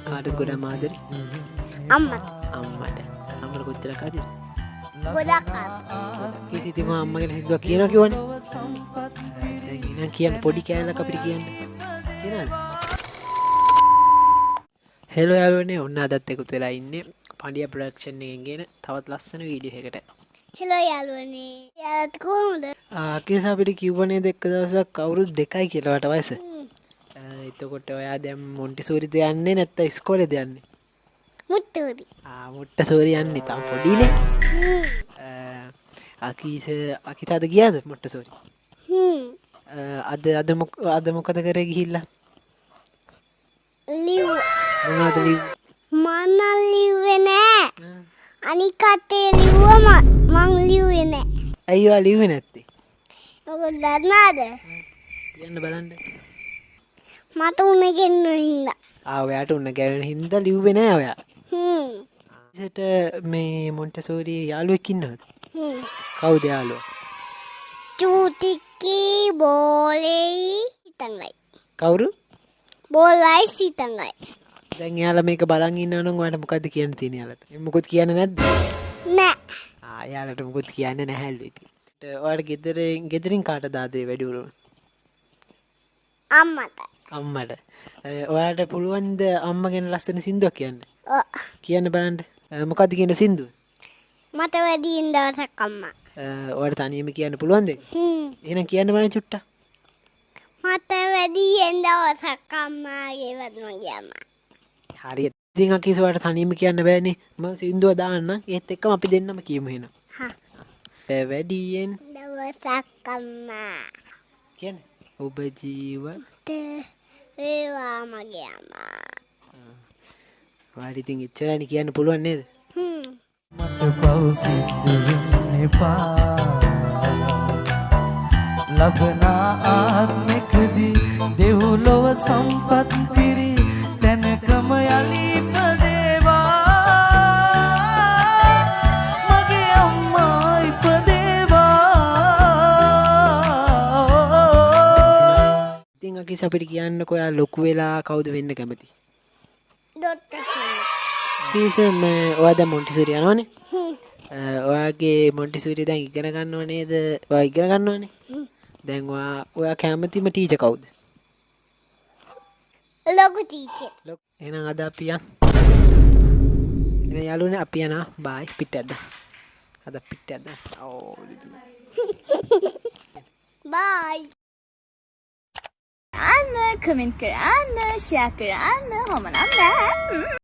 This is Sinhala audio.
කාටද ගොඩක් ආදරේ? අම්මට. අම්මට. අම්මට කොච්චරක් ආදරේ? ගොඩක් ආදරේ. කිසි ඉතින් ඔය අම්මා ගැන සිද්ධාක් කියනවා කිව්වනේ. දැන් ඉතින් කියන්න පොඩි කෑල්ලක් අපිට කියන්න. කියනවාද? හෙලෝ යාළුවනේ ඔන්න අදත් එකතු වෙලා ඉන්නේ පණ්ඩියා ප්‍රොඩක්ෂන් එකෙන් ගෙන තවත් ලස්සන වීඩියෝ එකකට. හෙලෝ යාළුවනේ. යාළුවත් කොහොමද? කිස අපිට කිව්වනේ දෙක දවසක් අවුරුදු 2යි කියලා වට වයස. එතකොට ඔයා දැන් මොන්ටිසෝරිද යන්නේ නැත්නම් ඉස්කෝලේද යන්නේ? මුට්ටෝරි. මොන්ටිසෝරි යන්නේ තාම පොඩිනේ. අකිතාද ගියාද මොන්ටිසෝරි? අද මොකද කරේ ගිහිල්ලා? ලිව්. මොනවද ලිව්? මම ලිව්වේ නෑ. අනික අතේ ලිව්වම මං ලිව්වේ නෑ. ඇයි ඔයා ලිව්වේ නැත්තේ? ඔක දන්නවද? කියන්න බලන්න. මට උණ ගෙන්න හින්දා. ඔයාට උන්න ගැවෙන හින්දා ලිව්වේ නෑ ඔයා. ඉතින් මේ මොන්ටිසෝරි යාළුවෙක් ඉන්නවද? කවුද යාළුවා? චූටිකි බෝලෙයි සිතංගයි. කවුරු? බෝලයි සිතංගයි. දැන් යාළුවා මේක බලන් ඉන්නවා නම් ඔයාලට මොකද්ද කියන්න තියෙන්නේ යාළුවට? මොකොත් කියන්නේ නැද්ද? නෑ. යාළුවට මොකොත් කියන්නේ නැහැලු ඉතින්. ඔයාලට ගෙදරින් කාටද ආදේ වැඩි උරුම? අම්මට. අම්මට. ඔයාලට පුළුවන්ද අම්මා ගැන ලස්සන සින්දුවක් කියන්න? කියන්න බලන්න. මොකද්ද කියන සින්දුව? මට වැඩියෙන් දවසක් අම්මා. ඔයාලට තනියම කියන්න පුළුවන්ද? එහෙනම් කියන්න බලන්න චුට්ටක්. මට වැඩියෙන් දවසක් අම්මාගේ වදමගේ අම්මා. හරියට. ඉතින් අකීස් ඔයාලට තනියම කියන්න බෑනේ. මම සින්දුව දාන්නම්. ඒත් එක්කම අපි දෙන්නම කියමු එහෙනම්. වැඩියෙන් දවසක් අම්මා. කියන්න. ඔබ ජීවත් වේවා මගේ අම්මා. ඔයාලට ඉතින් එච්චරයි කියන්න පුළුවන් නේද? මට පෞසිද්දෙන්න එපා ලබන ආත්මෙකදී දෙව්ලොව සම්පත් පිරි තැනකම යලි ඉපදේවා මගේ අම්මා ඉපදේවා. ඉතින් අකීස් අපිට කියන්නකෝ ඔයා ලොකු වෙලා කවුද වෙන්න කැමති? ඩොක්ටර් කෙනෙක්. කීස ඔයා දැන් මොන්ටිසෝරි යනවනේ? ඔයාගේ මොන්ටිසෝරි දැන් ඉගෙන ගන්නව නේද? ඔයා ඉගෙන ගන්නවනේ? දැන් ඔයා කැමතිම ටීචර් කවුද? ලොකු ටීචර්. එහෙනම් අද අපි යන්. එහෙනම් යාළුවනේ අපි යනවා. බයි පිටට. අද පිටට. බයි. කමෙන්ට් කරන්න, ෂෙයා කරන්න, ඔහොම නම් බෑ.